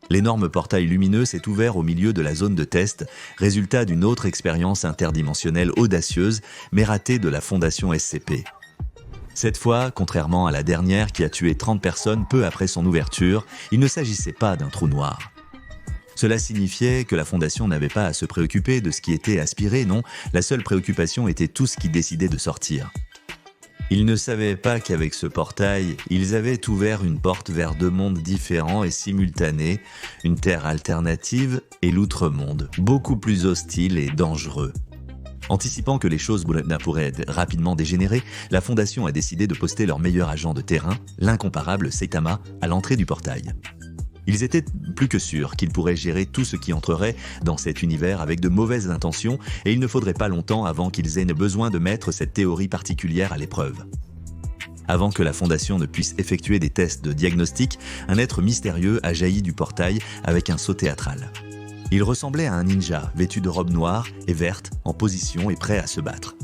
L'énorme portail lumineux s'est ouvert au milieu de la zone de test, résultat d'une autre expérience interdimensionnelle audacieuse, mais ratée de la Fondation SCP. Cette fois, contrairement à la dernière qui a tué 30 personnes peu après son ouverture, il ne s'agissait pas d'un trou noir. Cela signifiait que la Fondation n'avait pas à se préoccuper de ce qui était aspiré, non, la seule préoccupation était tout ce qui décidait de sortir. Ils ne savaient pas qu'avec ce portail, ils avaient ouvert une porte vers deux mondes différents et simultanés, une terre alternative et l'outre-monde, beaucoup plus hostile et dangereux. Anticipant que les choses pourraient rapidement dégénérer, la Fondation a décidé de poster leur meilleur agent de terrain, l'incomparable Saitama, à l'entrée du portail. Ils étaient plus que sûrs qu'ils pourraient gérer tout ce qui entrerait dans cet univers avec de mauvaises intentions et il ne faudrait pas longtemps avant qu'ils aient besoin de mettre cette théorie particulière à l'épreuve. Avant que la Fondation ne puisse effectuer des tests de diagnostic, un être mystérieux a jailli du portail avec un saut théâtral. Il ressemblait à un ninja vêtu de robe noire et verte, en position et prêt à se battre.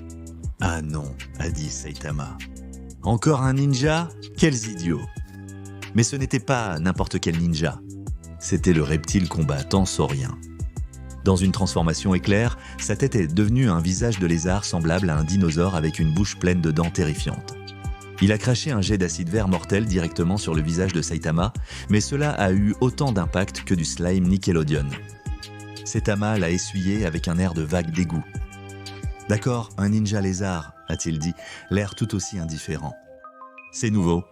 « Ah non », a dit Saitama. « Encore un ninja ? Quels idiots !» Mais ce n'était pas n'importe quel ninja. C'était le reptile combattant saurien. Dans une transformation éclair, sa tête est devenue un visage de lézard semblable à un dinosaure avec une bouche pleine de dents terrifiantes. Il a craché un jet d'acide vert mortel directement sur le visage de Saitama, mais cela a eu autant d'impact que du slime Nickelodeon. Saitama l'a essuyé avec un air de vague dégoût. « D'accord, un ninja lézard », a-t-il dit, l'air tout aussi indifférent. « C'est nouveau. »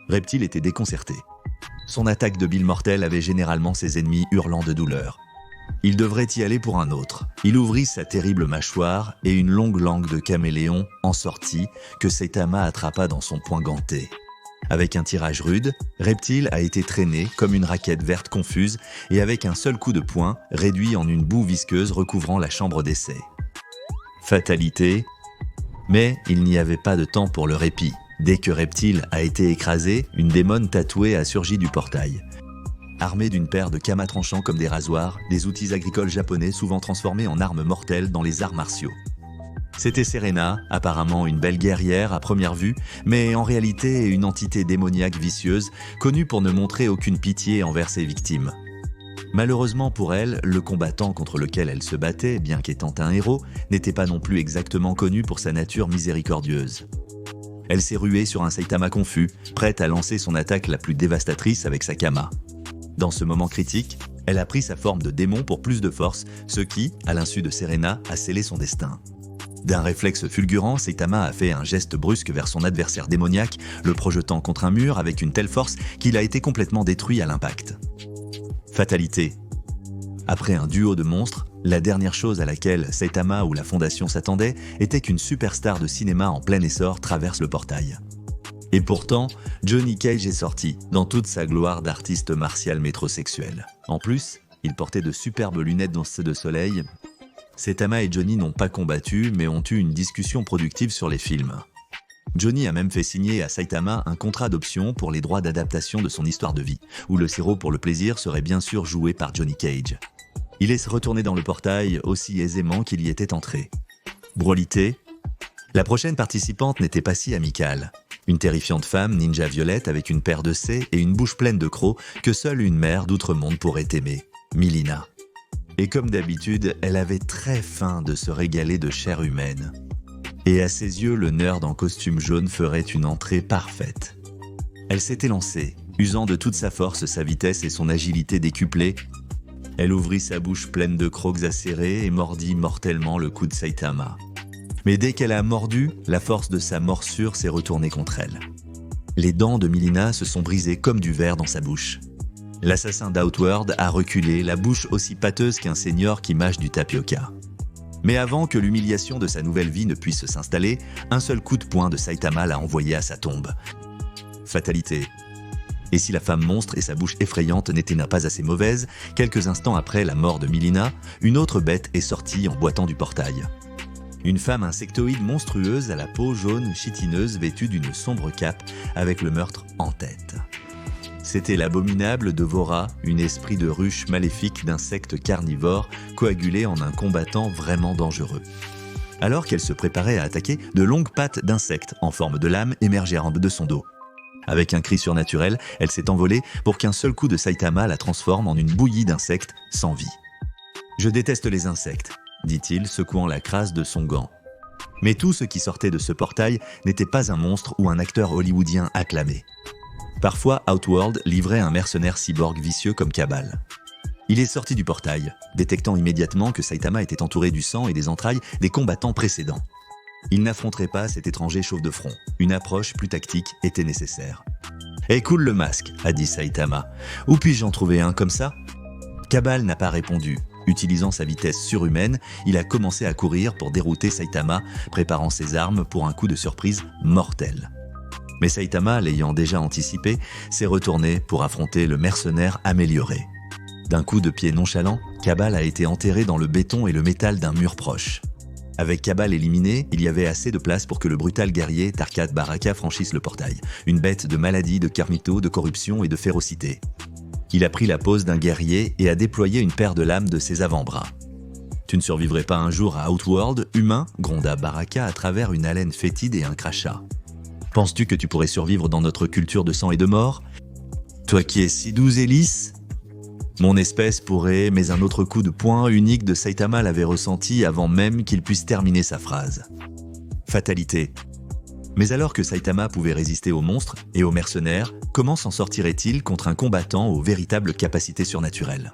Reptile était déconcerté. Son attaque de bile mortelle avait généralement ses ennemis hurlant de douleur. Il devrait y aller pour un autre. Il ouvrit sa terrible mâchoire et une longue langue de caméléon en sortit que Saitama attrapa dans son poing ganté. Avec un tirage rude, Reptile a été traîné comme une raquette verte confuse et avec un seul coup de poing, réduit en une boue visqueuse recouvrant la chambre d'essai. Fatalité. Mais il n'y avait pas de temps pour le répit. Dès que Reptile a été écrasé, une démone tatouée a surgi du portail. Armée d'une paire de kamas tranchants comme des rasoirs, des outils agricoles japonais souvent transformés en armes mortelles dans les arts martiaux. C'était Serena, apparemment une belle guerrière à première vue, mais en réalité une entité démoniaque vicieuse, connue pour ne montrer aucune pitié envers ses victimes. Malheureusement pour elle, le combattant contre lequel elle se battait, bien qu'étant un héros, n'était pas non plus exactement connu pour sa nature miséricordieuse. Elle s'est ruée sur un Saitama confus, prête à lancer son attaque la plus dévastatrice avec sa kama. Dans ce moment critique, elle a pris sa forme de démon pour plus de force, ce qui, à l'insu de Serena, a scellé son destin. D'un réflexe fulgurant, Saitama a fait un geste brusque vers son adversaire démoniaque, le projetant contre un mur avec une telle force qu'il a été complètement détruit à l'impact. Fatalité. Après un duo de monstres, la dernière chose à laquelle Saitama ou la Fondation s'attendait était qu'une superstar de cinéma en plein essor traverse le portail. Et pourtant, Johnny Cage est sorti, dans toute sa gloire d'artiste martial métrosexuel. En plus, il portait de superbes lunettes de soleil. Saitama et Johnny n'ont pas combattu, mais ont eu une discussion productive sur les films. Johnny a même fait signer à Saitama un contrat d'option pour les droits d'adaptation de son histoire de vie, où le sirop pour le plaisir serait bien sûr joué par Johnny Cage. Il est retourné dans le portail aussi aisément qu'il y était entré. Brolité. La prochaine participante n'était pas si amicale. Une terrifiante femme ninja violette avec une paire de C et une bouche pleine de crocs que seule une mère d'outre-monde pourrait aimer, Milina. Et comme d'habitude, elle avait très faim de se régaler de chair humaine. Et à ses yeux, le nerd en costume jaune ferait une entrée parfaite. Elle s'était lancée, usant de toute sa force, sa vitesse et son agilité décuplée. Elle ouvrit sa bouche pleine de crocs acérés et mordit mortellement le cou de Saitama. Mais dès qu'elle a mordu, la force de sa morsure s'est retournée contre elle. Les dents de Milina se sont brisées comme du verre dans sa bouche. L'assassin d'Outworld a reculé, la bouche aussi pâteuse qu'un seigneur qui mâche du tapioca. Mais avant que l'humiliation de sa nouvelle vie ne puisse s'installer, un seul coup de poing de Saitama l'a envoyé à sa tombe. Fatalité. Et si la femme monstre et sa bouche effrayante n'étaient pas assez mauvaises, quelques instants après la mort de Milina, une autre bête est sortie en boitant du portail. Une femme insectoïde monstrueuse à la peau jaune chitineuse vêtue d'une sombre cape avec le meurtre en tête. C'était l'abominable Devora, une esprit de ruche maléfique d'insectes carnivores coagulé en un combattant vraiment dangereux. Alors qu'elle se préparait à attaquer, de longues pattes d'insectes en forme de lame émergèrent de son dos. Avec un cri surnaturel, elle s'est envolée pour qu'un seul coup de Saitama la transforme en une bouillie d'insectes sans vie. « Je déteste les insectes », dit-il, secouant la crasse de son gant. Mais tout ce qui sortait de ce portail n'était pas un monstre ou un acteur hollywoodien acclamé. Parfois, Outworld livrait un mercenaire cyborg vicieux comme Cabal. Il est sorti du portail, détectant immédiatement que Saitama était entouré du sang et des entrailles des combattants précédents. Il n'affronterait pas cet étranger chauve de front. Une approche plus tactique était nécessaire. « Eh, coule le masque », a dit Saitama. « Où puis-je en trouver un comme ça ?» Cabal n'a pas répondu. Utilisant sa vitesse surhumaine, il a commencé à courir pour dérouter Saitama, préparant ses armes pour un coup de surprise mortel. Mais Saitama, l'ayant déjà anticipé, s'est retourné pour affronter le mercenaire amélioré. D'un coup de pied nonchalant, Cabal a été enterré dans le béton et le métal d'un mur proche. Avec Cabal éliminé, il y avait assez de place pour que le brutal guerrier Tarkat Baraka franchisse le portail, une bête de maladie, de karmito, de corruption et de férocité. Il a pris la pose d'un guerrier et a déployé une paire de lames de ses avant-bras. « Tu ne survivrais pas un jour à Outworld, humain ?» gronda Baraka à travers une haleine fétide et un crachat. « Penses-tu que tu pourrais survivre dans notre culture de sang et de mort? Toi qui es si douce et lisse ?» Mon espèce pourrait, mais un autre coup de poing unique de Saitama l'avait ressenti avant même qu'il puisse terminer sa phrase. Fatalité. Mais alors que Saitama pouvait résister aux monstres et aux mercenaires, comment s'en sortirait-il contre un combattant aux véritables capacités surnaturelles?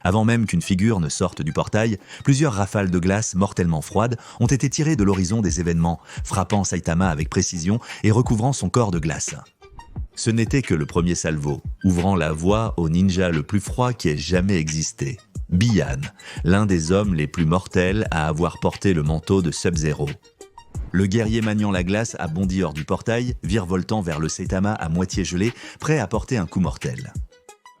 Avant même qu'une figure ne sorte du portail, plusieurs rafales de glace mortellement froides ont été tirées de l'horizon des événements, frappant Saitama avec précision et recouvrant son corps de glace. Ce n'était que le premier salvo, ouvrant la voie au ninja le plus froid qui ait jamais existé. Bihan, l'un des hommes les plus mortels à avoir porté le manteau de Sub-Zero. Le guerrier maniant la glace a bondi hors du portail, virevoltant vers le Saitama à moitié gelé, prêt à porter un coup mortel.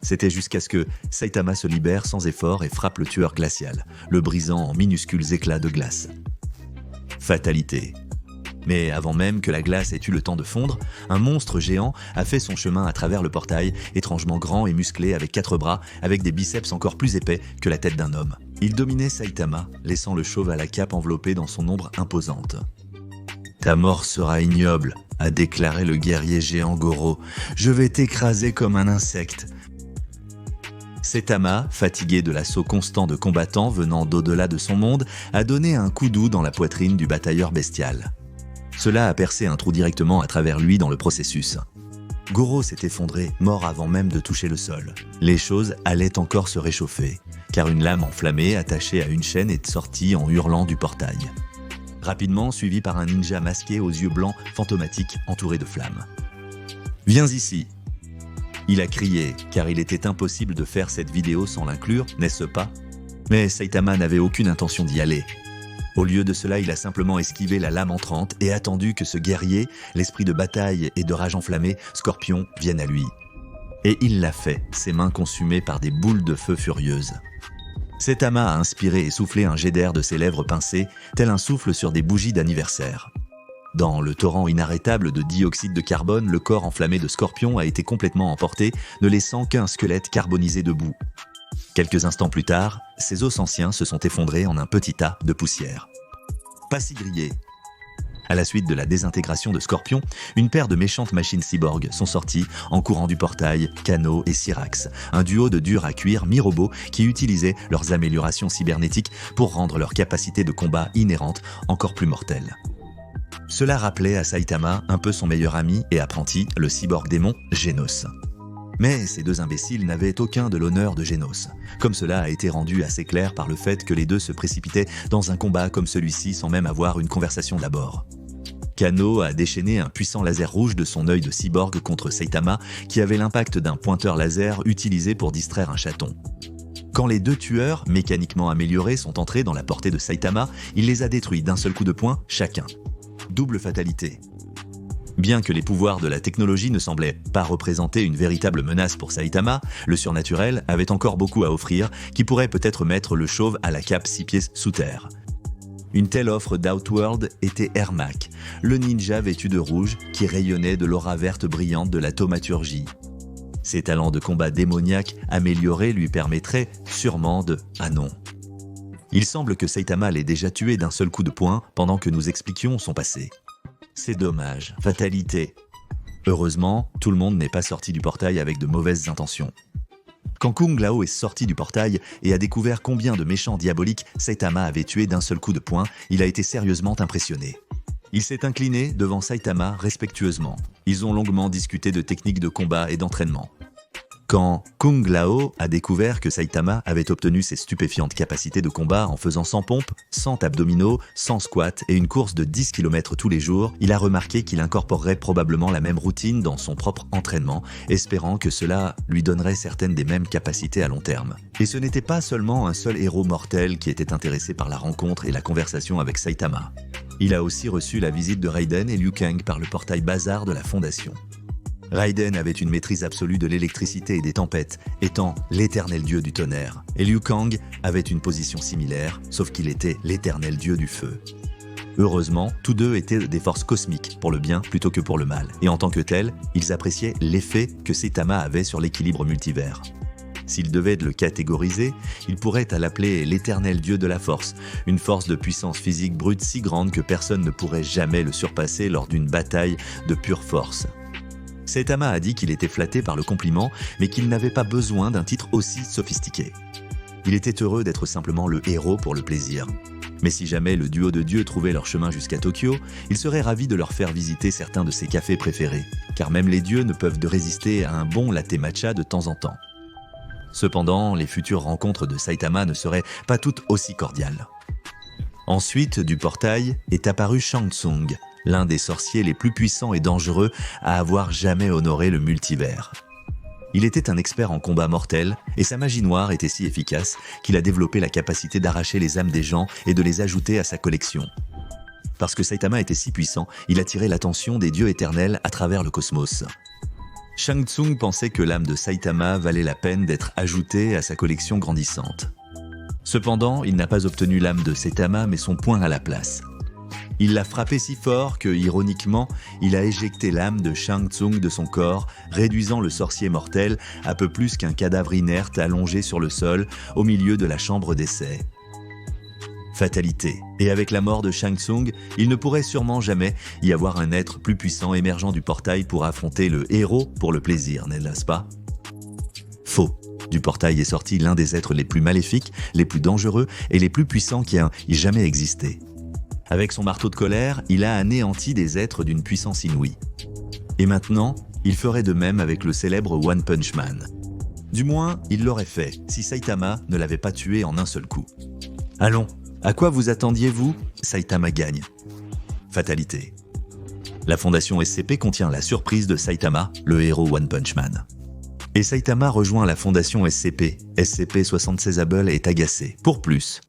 C'était jusqu'à ce que Saitama se libère sans effort et frappe le tueur glacial, le brisant en minuscules éclats de glace. Fatalité. Mais avant même que la glace ait eu le temps de fondre, un monstre géant a fait son chemin à travers le portail, étrangement grand et musclé avec 4 bras, avec des biceps encore plus épais que la tête d'un homme. Il dominait Saitama, laissant le chauve à la cape enveloppé dans son ombre imposante. « Ta mort sera ignoble », a déclaré le guerrier géant Goro. « Je vais t'écraser comme un insecte. » Saitama, fatigué de l'assaut constant de combattants venant d'au-delà de son monde, a donné un coup doux dans la poitrine du batailleur bestial. Cela a percé un trou directement à travers lui dans le processus. Goro s'est effondré, mort avant même de toucher le sol. Les choses allaient encore se réchauffer, car une lame enflammée attachée à une chaîne est sortie en hurlant du portail. Rapidement suivi par un ninja masqué aux yeux blancs fantomatiques entouré de flammes. « Viens ici !» Il a crié, car il était impossible de faire cette vidéo sans l'inclure, n'est-ce pas? Mais Saitama n'avait aucune intention d'y aller. Au lieu de cela, il a simplement esquivé la lame entrante et attendu que ce guerrier, l'esprit de bataille et de rage enflammée, Scorpion, vienne à lui. Et il l'a fait, ses mains consumées par des boules de feu furieuses. Saitama a inspiré et soufflé un jet d'air de ses lèvres pincées, tel un souffle sur des bougies d'anniversaire. Dans le torrent inarrêtable de dioxyde de carbone, le corps enflammé de Scorpion a été complètement emporté, ne laissant qu'un squelette carbonisé debout. Quelques instants plus tard, ses os anciens se sont effondrés en un petit tas de poussière. Pas si grillé. À la suite de la désintégration de Scorpion, une paire de méchantes machines cyborgs sont sorties en courant du portail, Kano et Syrax, un duo de durs à cuire mi-robots qui utilisaient leurs améliorations cybernétiques pour rendre leur capacité de combat inhérente encore plus mortelle. Cela rappelait à Saitama un peu son meilleur ami et apprenti, le cyborg démon Genos. Mais ces deux imbéciles n'avaient aucun de l'honneur de Genos, comme cela a été rendu assez clair par le fait que les deux se précipitaient dans un combat comme celui-ci sans même avoir une conversation d'abord. Kano a déchaîné un puissant laser rouge de son œil de cyborg contre Saitama qui avait l'impact d'un pointeur laser utilisé pour distraire un chaton. Quand les deux tueurs, mécaniquement améliorés, sont entrés dans la portée de Saitama, il les a détruits d'un seul coup de poing chacun. Double fatalité. Bien que les pouvoirs de la technologie ne semblaient pas représenter une véritable menace pour Saitama, le surnaturel avait encore beaucoup à offrir qui pourrait peut-être mettre le chauve à la cape 6 pieds sous terre. Une telle offre d'Outworld était Ermac, le ninja vêtu de rouge qui rayonnait de l'aura verte brillante de la thaumaturgie. Ses talents de combat démoniaque améliorés lui permettraient sûrement de « Ah non !» Il semble que Saitama l'ait déjà tué d'un seul coup de poing pendant que nous expliquions son passé. C'est dommage, fatalité. Heureusement, tout le monde n'est pas sorti du portail avec de mauvaises intentions. Quand Kung Lao est sorti du portail et a découvert combien de méchants diaboliques Saitama avait tués d'un seul coup de poing, il a été sérieusement impressionné. Il s'est incliné devant Saitama respectueusement. Ils ont longuement discuté de techniques de combat et d'entraînement. Quand Kung Lao a découvert que Saitama avait obtenu ses stupéfiantes capacités de combat en faisant 100 pompes, 100 abdominaux, 100 squats et une course de 10 km tous les jours, il a remarqué qu'il incorporerait probablement la même routine dans son propre entraînement, espérant que cela lui donnerait certaines des mêmes capacités à long terme. Et ce n'était pas seulement un seul héros mortel qui était intéressé par la rencontre et la conversation avec Saitama. Il a aussi reçu la visite de Raiden et Liu Kang par le portail Bazar de la Fondation. Raiden avait une maîtrise absolue de l'électricité et des tempêtes, étant l'éternel dieu du tonnerre. Et Liu Kang avait une position similaire, sauf qu'il était l'éternel dieu du feu. Heureusement, tous deux étaient des forces cosmiques, pour le bien plutôt que pour le mal. Et en tant que tels, ils appréciaient l'effet que Saitama avait sur l'équilibre multivers. S'il devait le catégoriser, il pourrait l'appeler l'éternel dieu de la force, une force de puissance physique brute si grande que personne ne pourrait jamais le surpasser lors d'une bataille de pure force. Saitama a dit qu'il était flatté par le compliment, mais qu'il n'avait pas besoin d'un titre aussi sophistiqué. Il était heureux d'être simplement le héros pour le plaisir. Mais si jamais le duo de dieux trouvait leur chemin jusqu'à Tokyo, il serait ravi de leur faire visiter certains de ses cafés préférés, car même les dieux ne peuvent résister à un bon latte matcha de temps en temps. Cependant, les futures rencontres de Saitama ne seraient pas toutes aussi cordiales. Ensuite, du portail est apparu Shang Tsung, l'un des sorciers les plus puissants et dangereux à avoir jamais honoré le multivers. Il était un expert en combat mortel et sa magie noire était si efficace qu'il a développé la capacité d'arracher les âmes des gens et de les ajouter à sa collection. Parce que Saitama était si puissant, il attirait l'attention des dieux éternels à travers le cosmos. Shang Tsung pensait que l'âme de Saitama valait la peine d'être ajoutée à sa collection grandissante. Cependant, il n'a pas obtenu l'âme de Saitama mais son poing à la place. Il l'a frappé si fort que, ironiquement, il a éjecté l'âme de Shang Tsung de son corps, réduisant le sorcier mortel à peu plus qu'un cadavre inerte allongé sur le sol au milieu de la chambre d'essai. Fatalité. Et avec la mort de Shang Tsung, il ne pourrait sûrement jamais y avoir un être plus puissant émergeant du portail pour affronter le héros pour le plaisir, n'est-ce pas? Faux. Du portail est sorti l'un des êtres les plus maléfiques, les plus dangereux et les plus puissants qui a jamais existé. Avec son marteau de colère, il a anéanti des êtres d'une puissance inouïe. Et maintenant, il ferait de même avec le célèbre One Punch Man. Du moins, il l'aurait fait si Saitama ne l'avait pas tué en un seul coup. Allons, à quoi vous attendiez-vous? Saitama gagne. Fatalité. La fondation SCP contient la surprise de Saitama, le héros One Punch Man. Et Saitama rejoint la fondation SCP. SCP-76 Able est agacé. Pour plus,